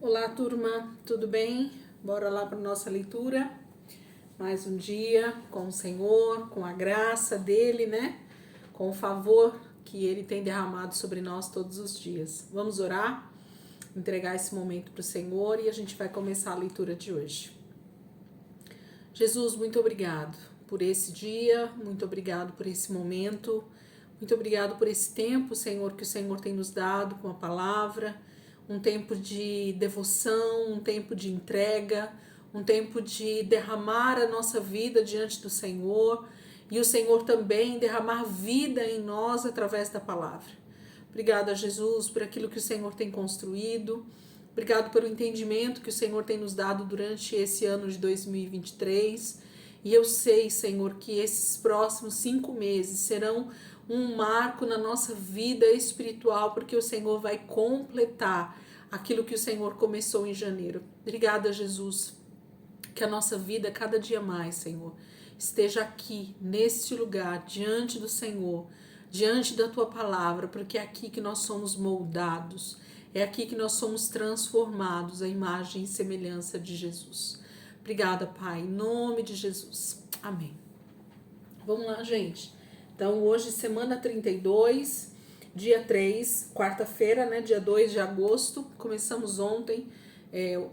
Olá, turma, tudo bem? Bora lá para nossa leitura. Mais um dia com o Senhor, com a graça dele, né? Com o favor que ele tem derramado sobre nós todos os dias. Vamos orar, entregar esse momento para o Senhor e a gente vai começar a leitura de hoje. Jesus, muito obrigado por esse dia, muito obrigado por esse momento, muito obrigado por esse tempo, Senhor, que o Senhor tem nos dado com a palavra. Um tempo de devoção, um tempo de entrega, um tempo de derramar a nossa vida diante do Senhor e o Senhor também derramar vida em nós através da palavra. Obrigada, Jesus, por aquilo que o Senhor tem construído. Obrigado pelo entendimento que o Senhor tem nos dado durante esse ano de 2023. E eu sei, Senhor, que esses próximos 5 meses serão um marco na nossa vida espiritual, porque o Senhor vai completar aquilo que o Senhor começou em janeiro. Obrigada, Jesus, que a nossa vida cada dia mais, Senhor, esteja aqui, neste lugar, diante do Senhor, diante da Tua palavra, porque é aqui que nós somos moldados, é aqui que nós somos transformados à imagem e semelhança de Jesus. Obrigada, Pai, em nome de Jesus. Amém. Vamos lá, gente. Então, hoje, semana 32, dia 3, quarta-feira, né? Dia 2 de agosto. Começamos ontem,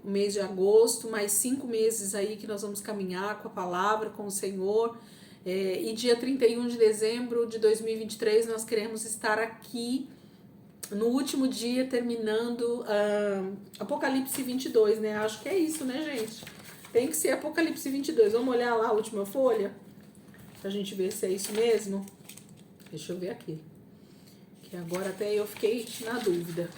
o mês de agosto, mais 5 meses aí que nós vamos caminhar com a palavra, com o Senhor. E dia 31 de dezembro de 2023, nós queremos estar aqui no último dia, terminando Apocalipse 22, né? Acho que é isso, né, gente? Tem que ser Apocalipse 22. Vamos olhar lá a última folha? Pra gente ver se é isso mesmo. Deixa eu ver aqui. Que agora até eu fiquei na dúvida.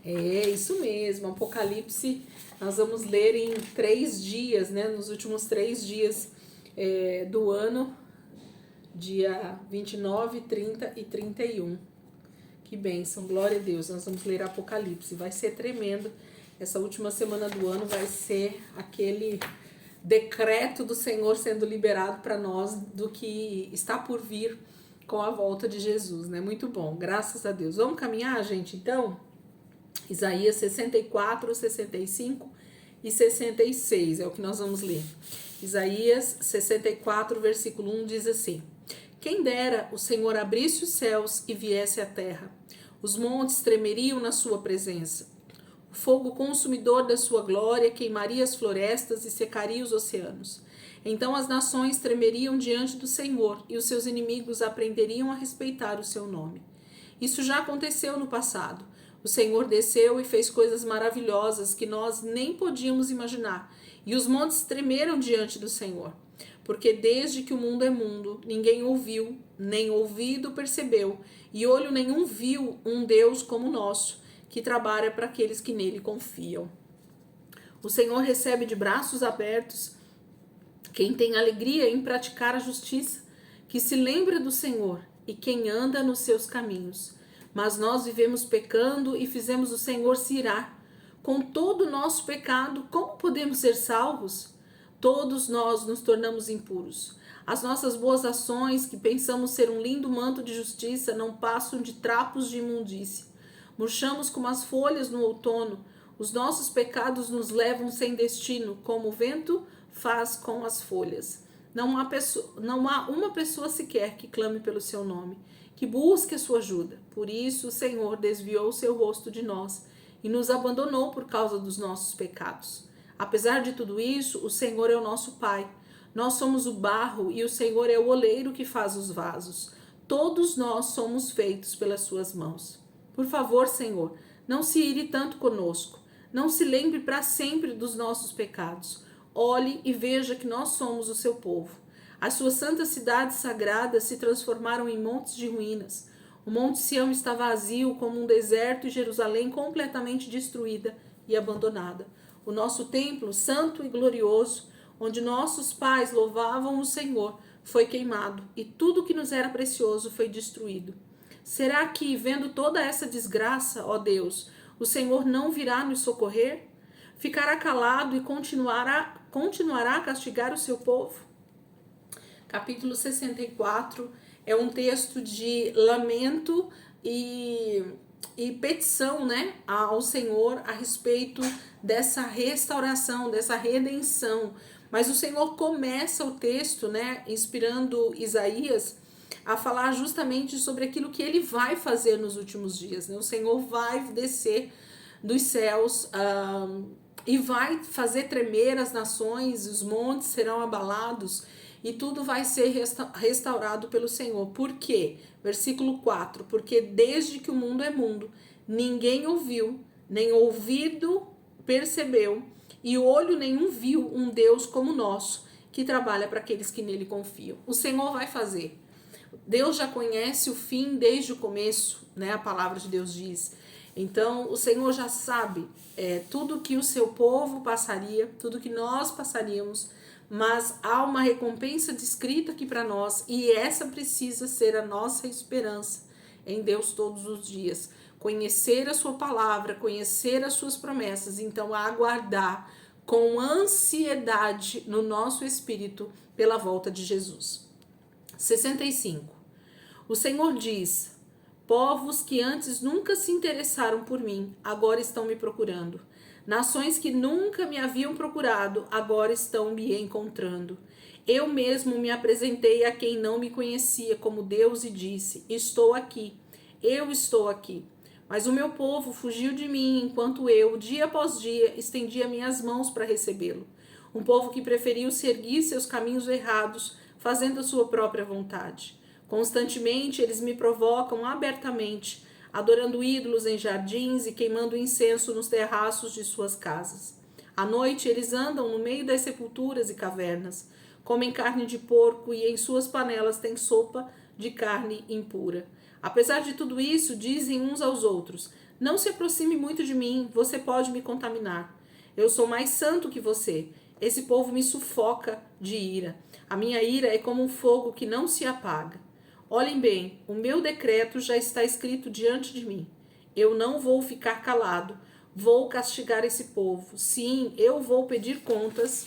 É isso mesmo, Apocalipse. Nós vamos ler em 3 dias, né? Nos últimos 3 dias do ano. Dia 29, 30 e 31. Que bênção, glória a Deus. Nós vamos ler Apocalipse. Vai ser tremendo. Essa última semana do ano vai ser aquele decreto do Senhor sendo liberado para nós do que está por vir com a volta de Jesus, né? Muito bom, graças a Deus. Vamos caminhar, gente? Então, Isaías 64, 65 e 66 é o que nós vamos ler. Isaías 64, versículo 1 diz assim: Quem dera o Senhor abrisse os céus e viesse à terra, os montes tremeriam na sua presença. O fogo consumidor da sua glória queimaria as florestas e secaria os oceanos. Então as nações tremeriam diante do Senhor e os seus inimigos aprenderiam a respeitar o seu nome. Isso já aconteceu no passado. O Senhor desceu e fez coisas maravilhosas que nós nem podíamos imaginar, e os montes tremeram diante do Senhor. Porque desde que o mundo é mundo, ninguém ouviu, nem ouvido percebeu, e olho nenhum viu um Deus como o nosso, que trabalha para aqueles que nele confiam. O Senhor recebe de braços abertos quem tem alegria em praticar a justiça, que se lembra do Senhor e quem anda nos seus caminhos. Mas nós vivemos pecando e fizemos o Senhor se irar. Com todo o nosso pecado, como podemos ser salvos? Todos nós nos tornamos impuros. As nossas boas ações, que pensamos ser um lindo manto de justiça, não passam de trapos de imundícia. Murchamos como as folhas no outono. Os nossos pecados nos levam sem destino, como o vento faz com as folhas. Não há uma pessoa sequer que clame pelo seu nome, que busque a sua ajuda. Por isso o Senhor desviou o seu rosto de nós e nos abandonou por causa dos nossos pecados. Apesar de tudo isso, o Senhor é o nosso Pai. Nós somos o barro e o Senhor é o oleiro que faz os vasos. Todos nós somos feitos pelas suas mãos. Por favor, Senhor, não se ire tanto conosco. Não se lembre para sempre dos nossos pecados. Olhe e veja que nós somos o seu povo. As suas santas cidades sagradas se transformaram em montes de ruínas. O Monte Sião está vazio como um deserto e Jerusalém completamente destruída e abandonada. O nosso templo, santo e glorioso, onde nossos pais louvavam o Senhor, foi queimado e tudo que nos era precioso foi destruído. Será que, vendo toda essa desgraça, ó Deus, o Senhor não virá nos socorrer? Ficará calado e continuará a castigar o seu povo? Capítulo 64 é um texto de lamento e e petição, né, ao Senhor a respeito dessa restauração, dessa redenção. Mas o Senhor começa o texto, né, inspirando Isaías a falar justamente sobre aquilo que ele vai fazer nos últimos dias, né? O Senhor vai descer dos céus e vai fazer tremer as nações, os montes serão abalados e tudo vai ser restaurado pelo Senhor. Por quê? Versículo 4, porque desde que o mundo é mundo, ninguém ouviu, nem ouvido percebeu, e olho nenhum viu um Deus como o nosso, que trabalha para aqueles que nele confiam. O Senhor vai fazer. Deus já conhece o fim desde o começo, né? A palavra de Deus diz. Então, o Senhor já sabe tudo que o seu povo passaria, tudo que nós passaríamos, mas há uma recompensa descrita aqui para nós e essa precisa ser a nossa esperança em Deus todos os dias. Conhecer a sua palavra, conhecer as suas promessas, então aguardar com ansiedade no nosso espírito pela volta de Jesus. 65. O Senhor diz: povos que antes nunca se interessaram por mim, agora estão me procurando. Nações que nunca me haviam procurado, agora estão me encontrando. Eu mesmo me apresentei a quem não me conhecia como Deus e disse: estou aqui, eu estou aqui. Mas o meu povo fugiu de mim, enquanto eu, dia após dia, estendia minhas mãos para recebê-lo. Um povo que preferiu seguir seus caminhos errados, fazendo a sua própria vontade. Constantemente eles me provocam abertamente, adorando ídolos em jardins e queimando incenso nos terraços de suas casas. À noite eles andam no meio das sepulturas e cavernas, comem carne de porco e em suas panelas tem sopa de carne impura. Apesar de tudo isso, dizem uns aos outros: não se aproxime muito de mim, você pode me contaminar. Eu sou mais santo que você. Esse povo me sufoca de ira. A minha ira é como um fogo que não se apaga. Olhem bem, o meu decreto já está escrito diante de mim. Eu não vou ficar calado. Vou castigar esse povo. Sim, eu vou pedir contas,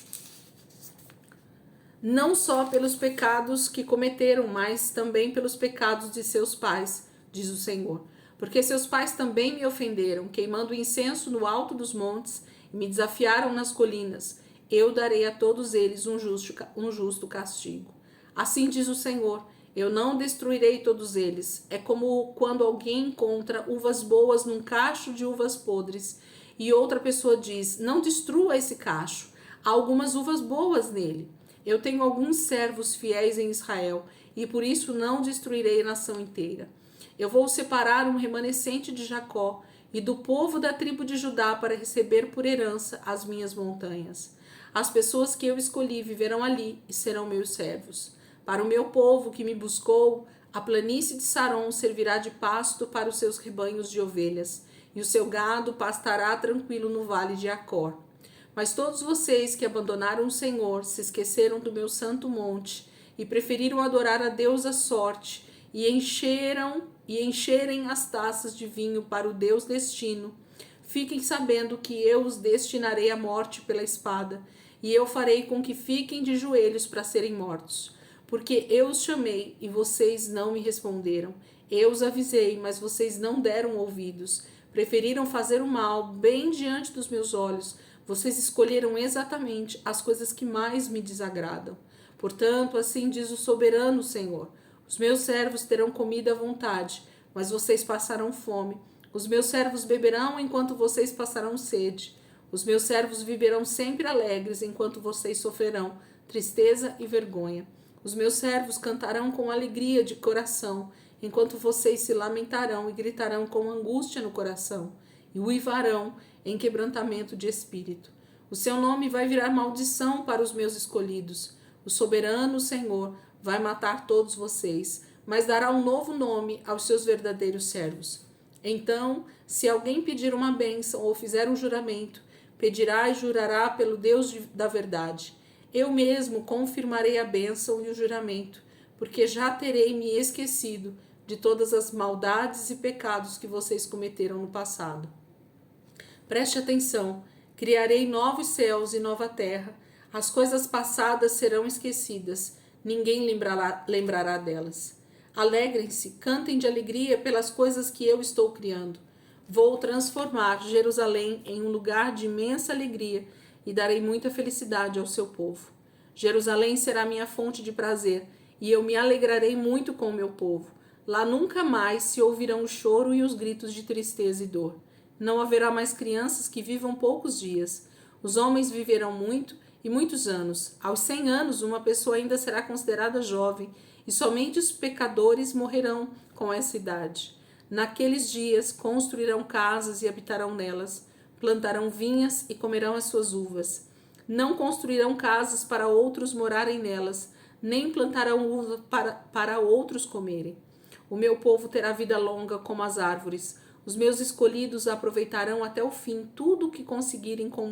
não só pelos pecados que cometeram, mas também pelos pecados de seus pais, diz o Senhor. Porque seus pais também me ofenderam, queimando incenso no alto dos montes e me desafiaram nas colinas. Eu darei a todos eles um justo castigo. Assim diz o Senhor: eu não destruirei todos eles. É como quando alguém encontra uvas boas num cacho de uvas podres e outra pessoa diz: não destrua esse cacho, há algumas uvas boas nele. Eu tenho alguns servos fiéis em Israel e por isso não destruirei a nação inteira. Eu vou separar um remanescente de Jacó e do povo da tribo de Judá para receber por herança as minhas montanhas. As pessoas que eu escolhi viverão ali e serão meus servos. Para o meu povo que me buscou, a planície de Saron servirá de pasto para os seus rebanhos de ovelhas, e o seu gado pastará tranquilo no vale de Acor. Mas todos vocês que abandonaram o Senhor, se esqueceram do meu santo monte, e preferiram adorar a Deus à sorte, e encherem as taças de vinho para o Deus destino, fiquem sabendo que eu os destinarei à morte pela espada, e eu farei com que fiquem de joelhos para serem mortos. Porque eu os chamei e vocês não me responderam. Eu os avisei, mas vocês não deram ouvidos. Preferiram fazer o mal bem diante dos meus olhos. Vocês escolheram exatamente as coisas que mais me desagradam. Portanto, assim diz o soberano Senhor: os meus servos terão comida à vontade, mas vocês passarão fome. Os meus servos beberão enquanto vocês passarão sede. Os meus servos viverão sempre alegres enquanto vocês sofrerão tristeza e vergonha. Os meus servos cantarão com alegria de coração, enquanto vocês se lamentarão e gritarão com angústia no coração, e uivarão em quebrantamento de espírito. O seu nome vai virar maldição para os meus escolhidos. O soberano Senhor vai matar todos vocês, mas dará um novo nome aos seus verdadeiros servos. Então, se alguém pedir uma bênção ou fizer um juramento, pedirá e jurará pelo Deus da verdade. Eu mesmo confirmarei a bênção e o juramento, porque já terei me esquecido de todas as maldades e pecados que vocês cometeram no passado. Preste atenção, criarei novos céus e nova terra, as coisas passadas serão esquecidas, ninguém lembrará delas. Alegrem-se, cantem de alegria pelas coisas que eu estou criando. Vou transformar Jerusalém em um lugar de imensa alegria e darei muita felicidade ao seu povo. Jerusalém será minha fonte de prazer e eu me alegrarei muito com o meu povo. Lá nunca mais se ouvirão o choro e os gritos de tristeza e dor. Não haverá mais crianças que vivam poucos dias. Os homens viverão muito e muitos anos. Aos 100 anos, uma pessoa ainda será considerada jovem e somente os pecadores morrerão com essa idade. Naqueles dias construirão casas e habitarão nelas, plantarão vinhas e comerão as suas uvas. Não construirão casas para outros morarem nelas, nem plantarão uva para outros comerem. O meu povo terá vida longa como as árvores. Os meus escolhidos aproveitarão até o fim tudo o que conseguiram com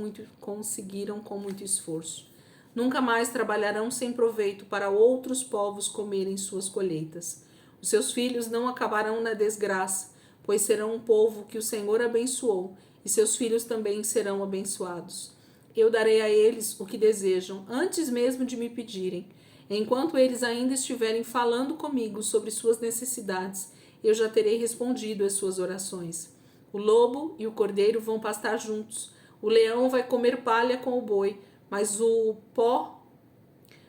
muito esforço. Nunca mais trabalharão sem proveito para outros povos comerem suas colheitas. Os seus filhos não acabarão na desgraça, pois serão um povo que o Senhor abençoou, e seus filhos também serão abençoados. Eu darei a eles o que desejam, antes mesmo de me pedirem. Enquanto eles ainda estiverem falando comigo sobre suas necessidades, eu já terei respondido às suas orações. O lobo e o cordeiro vão pastar juntos. O leão vai comer palha com o boi, mas o pó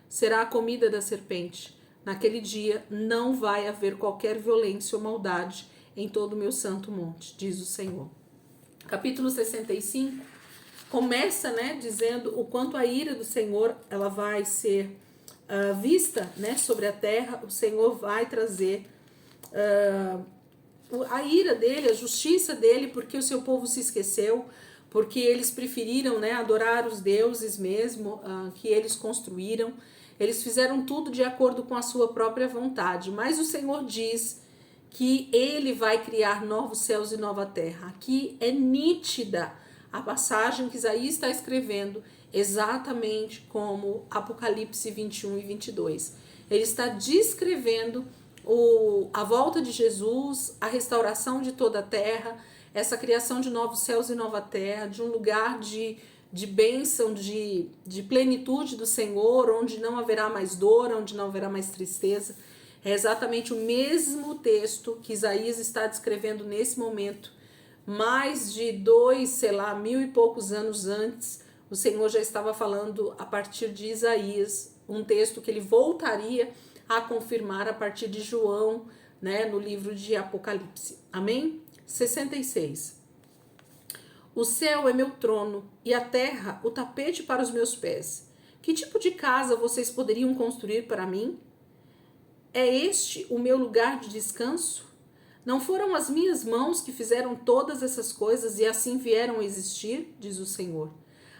será a comida da serpente. Naquele dia não vai haver qualquer violência ou maldade em todo o meu santo monte, diz o Senhor. Capítulo 65 começa, dizendo o quanto a ira do Senhor ela vai ser vista, sobre a terra. O Senhor vai trazer a ira dele, a justiça dele, porque o seu povo se esqueceu, porque eles preferiram, adorar os deuses mesmo, que eles construíram. Eles fizeram tudo de acordo com a sua própria vontade, mas o Senhor diz que ele vai criar novos céus e nova terra. Aqui é nítida a passagem que Isaías está escrevendo, exatamente como Apocalipse 21 e 22. Ele está descrevendo a volta de Jesus, a restauração de toda a terra, essa criação de novos céus e nova terra, de um lugar de bênção, de plenitude do Senhor, onde não haverá mais dor, onde não haverá mais tristeza. É exatamente o mesmo texto que Isaías está descrevendo nesse momento. Mais de 1000 e poucos anos antes, o Senhor já estava falando a partir de Isaías, um texto que ele voltaria a confirmar a partir de João, no livro de Apocalipse. Amém? 66. O céu é meu trono e a terra o tapete para os meus pés. Que tipo de casa vocês poderiam construir para mim? É este o meu lugar de descanso? Não foram as minhas mãos que fizeram todas essas coisas e assim vieram a existir, diz o Senhor.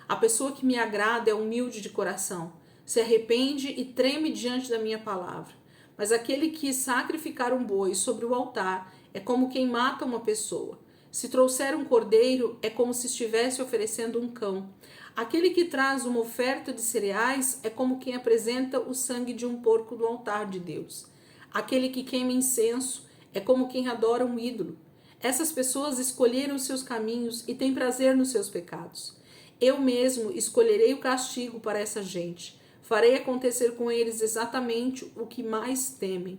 A pessoa que me agrada é humilde de coração, se arrepende e treme diante da minha palavra. Mas aquele que sacrificar um boi sobre o altar é como quem mata uma pessoa. Se trouxer um cordeiro, é como se estivesse oferecendo um cão. Aquele que traz uma oferta de cereais é como quem apresenta o sangue de um porco do altar de Deus. Aquele que queima incenso é como quem adora um ídolo. Essas pessoas escolheram os seus caminhos e têm prazer nos seus pecados. Eu mesmo escolherei o castigo para essa gente. Farei acontecer com eles exatamente o que mais temem.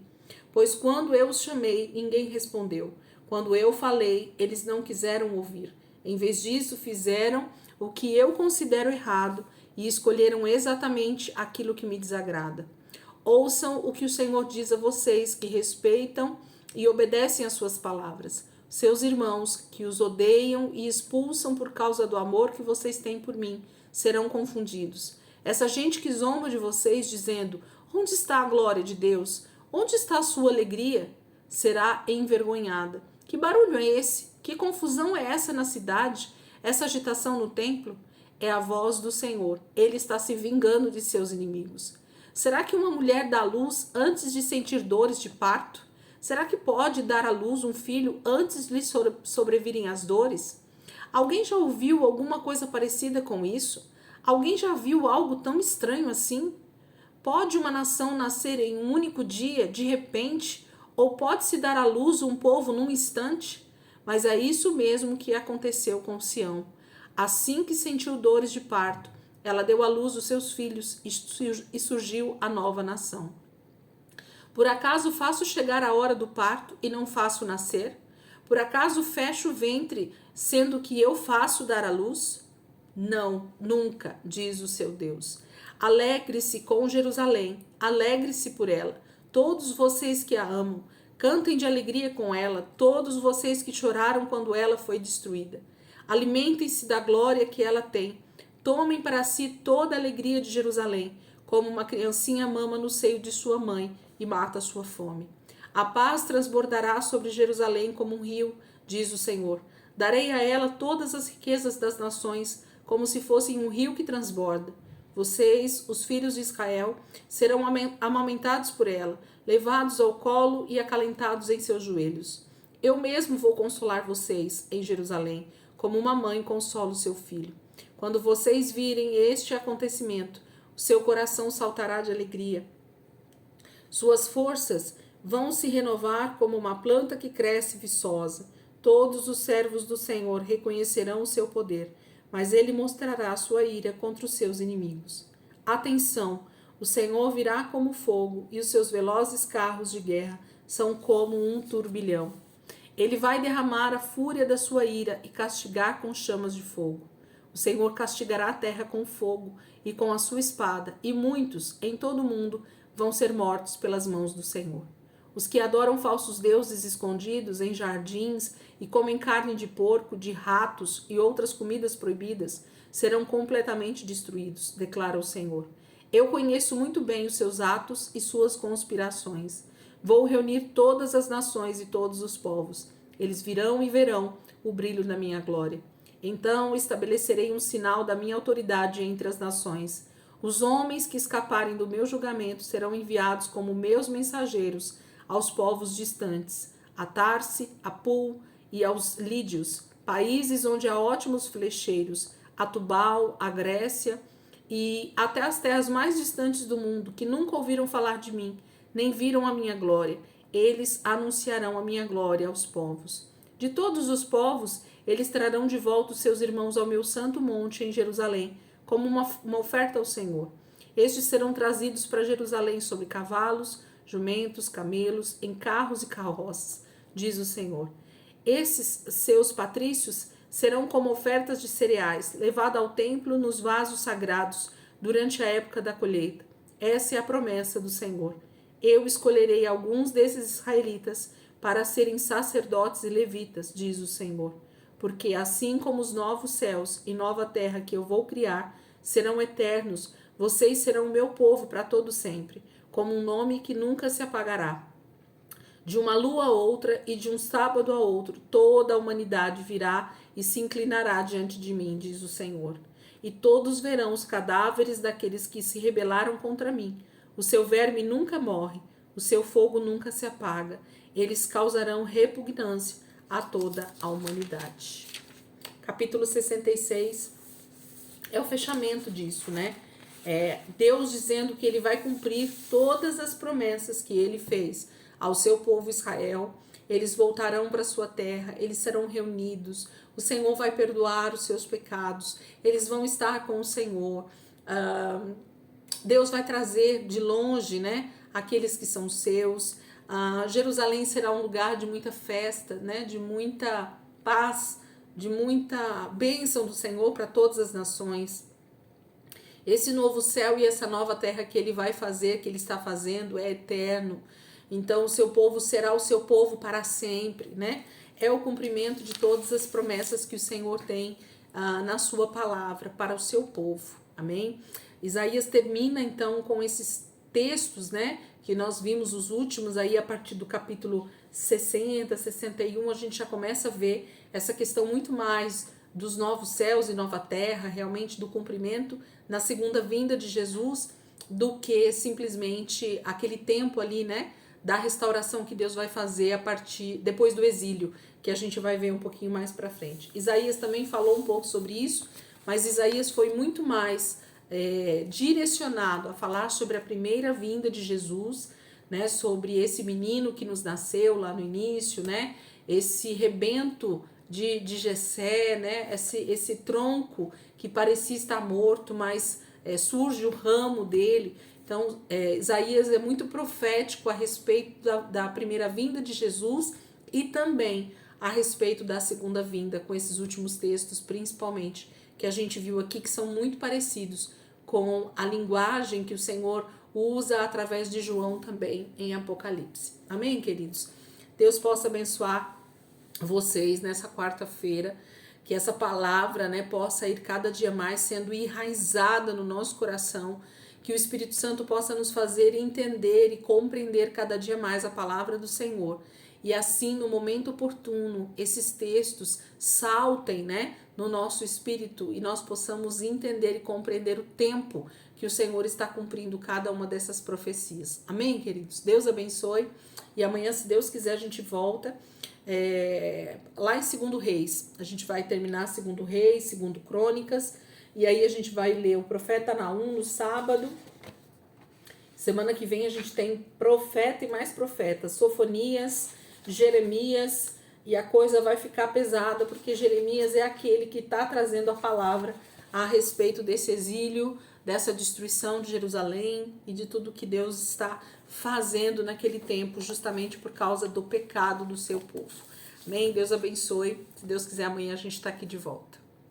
Pois quando eu os chamei, ninguém respondeu. Quando eu falei, eles não quiseram ouvir. Em vez disso, fizeram o que eu considero errado e escolheram exatamente aquilo que me desagrada. Ouçam o que o Senhor diz a vocês que respeitam e obedecem às suas palavras. Seus irmãos que os odeiam e expulsam por causa do amor que vocês têm por mim serão confundidos. Essa gente que zomba de vocês dizendo: onde está a glória de Deus? Onde está a sua alegria? Será envergonhada. Que barulho é esse? Que confusão é essa na cidade? Essa agitação no templo? É a voz do Senhor. Ele está se vingando de seus inimigos. Será que uma mulher dá luz antes de sentir dores de parto? Será que pode dar à luz um filho antes de lhe sobrevirem as dores? Alguém já ouviu alguma coisa parecida com isso? Alguém já viu algo tão estranho assim? Pode uma nação nascer em um único dia, de repente, ou pode-se dar à luz um povo num instante? Mas é isso mesmo que aconteceu com Sião. Assim que sentiu dores de parto, ela deu à luz os seus filhos e surgiu a nova nação. Por acaso faço chegar a hora do parto e não faço nascer? Por acaso fecho o ventre, sendo que eu faço dar à luz? Não, nunca, diz o seu Deus. Alegre-se com Jerusalém, alegre-se por ela, todos vocês que a amam. Cantem de alegria com ela, todos vocês que choraram quando ela foi destruída. Alimentem-se da glória que ela tem. Tomem para si toda a alegria de Jerusalém, como uma criancinha mama no seio de sua mãe e mata a sua fome. A paz transbordará sobre Jerusalém como um rio, diz o Senhor. Darei a ela todas as riquezas das nações, como se fossem um rio que transborda. Vocês, os filhos de Israel, serão amamentados por ela, levados ao colo e acalentados em seus joelhos. Eu mesmo vou consolar vocês em Jerusalém, como uma mãe consola o seu filho. Quando vocês virem este acontecimento, o seu coração saltará de alegria. Suas forças vão se renovar como uma planta que cresce viçosa. Todos os servos do Senhor reconhecerão o seu poder, mas ele mostrará sua ira contra os seus inimigos. Atenção! O Senhor virá como fogo, e os seus velozes carros de guerra são como um turbilhão. Ele vai derramar a fúria da sua ira e castigar com chamas de fogo. O Senhor castigará a terra com fogo e com a sua espada, e muitos em todo o mundo vão ser mortos pelas mãos do Senhor. Os que adoram falsos deuses escondidos em jardins e comem carne de porco, de ratos e outras comidas proibidas serão completamente destruídos, declara o Senhor. Eu conheço muito bem os seus atos e suas conspirações. Vou reunir todas as nações e todos os povos. Eles virão e verão o brilho da minha glória. Então estabelecerei um sinal da minha autoridade entre as nações. Os homens que escaparem do meu julgamento serão enviados como meus mensageiros aos povos distantes, a Tarse, a Pul e aos Lídios, países onde há ótimos flecheiros, a Tubal, a Grécia e até as terras mais distantes do mundo, que nunca ouviram falar de mim, nem viram a minha glória. Eles anunciarão a minha glória aos povos. De todos os povos, eles trarão de volta os seus irmãos ao meu santo monte em Jerusalém, como uma oferta ao Senhor. Estes serão trazidos para Jerusalém sobre cavalos, jumentos, camelos, em carros e carroças, diz o Senhor. Esses seus patrícios serão como ofertas de cereais, levada ao templo nos vasos sagrados durante a época da colheita. Essa é a promessa do Senhor. Eu escolherei alguns desses israelitas para serem sacerdotes e levitas, diz o Senhor. Porque assim como os novos céus e nova terra que eu vou criar serão eternos, vocês serão meu povo para todo sempre, como um nome que nunca se apagará. De uma lua a outra e de um sábado a outro, toda a humanidade virá e se inclinará diante de mim, diz o Senhor. E todos verão os cadáveres daqueles que se rebelaram contra mim. O seu verme nunca morre, o seu fogo nunca se apaga. Eles causarão repugnância a toda a humanidade. Capítulo 66 é o fechamento disso, né? Deus dizendo que ele vai cumprir todas as promessas que ele fez ao seu povo Israel. Eles voltarão para sua terra, eles serão reunidos, o Senhor vai perdoar os seus pecados, eles vão estar com o Senhor. Deus vai trazer de longe, né, aqueles que são seus. Jerusalém será um lugar de muita festa, né, de muita paz, de muita bênção do Senhor para todas as nações. Esse novo céu e essa nova terra que ele vai fazer, que ele está fazendo, é eterno. Então o seu povo será o seu povo para sempre, né? É o cumprimento de todas as promessas que o Senhor tem na sua palavra para o seu povo. Amém? Isaías termina então com esses textos, né? Que nós vimos os últimos aí a partir do capítulo 60, 61, a gente já começa a ver essa questão muito mais dos novos céus e nova terra, realmente do cumprimento na segunda vinda de Jesus, do que simplesmente aquele tempo ali, né, da restauração que Deus vai fazer a partir depois do exílio, que a gente vai ver um pouquinho mais para frente. Isaías também falou um pouco sobre isso, mas Isaías foi muito mais direcionado a falar sobre a primeira vinda de Jesus, né, sobre esse menino que nos nasceu lá no início, né, esse rebento de Jessé, né, esse tronco que parecia estar morto, mas surge o ramo dele. Então, Isaías é muito profético a respeito da primeira vinda de Jesus e também a respeito da segunda vinda, com esses últimos textos, principalmente, que a gente viu aqui, que são muito parecidos com a linguagem que o Senhor usa através de João também em Apocalipse. Amém, queridos? Deus possa abençoar vocês nessa quarta-feira, que essa palavra, né, possa ir cada dia mais sendo enraizada no nosso coração, que o Espírito Santo possa nos fazer entender e compreender cada dia mais a palavra do Senhor. E assim, no momento oportuno, esses textos saltem, né, no nosso espírito e nós possamos entender e compreender o tempo que o Senhor está cumprindo cada uma dessas profecias. Amém, queridos? Deus abençoe. E amanhã, se Deus quiser, a gente volta lá em 2 Reis. A gente vai terminar 2 Reis, 2 Crônicas. E aí a gente vai ler o profeta Naum no sábado. Semana que vem a gente tem profeta e mais profetas. Sofonias, Jeremias, e a coisa vai ficar pesada, porque Jeremias é aquele que está trazendo a palavra a respeito desse exílio, dessa destruição de Jerusalém e de tudo que Deus está fazendo naquele tempo, justamente por causa do pecado do seu povo. Amém? Deus abençoe. Se Deus quiser, amanhã a gente está aqui de volta.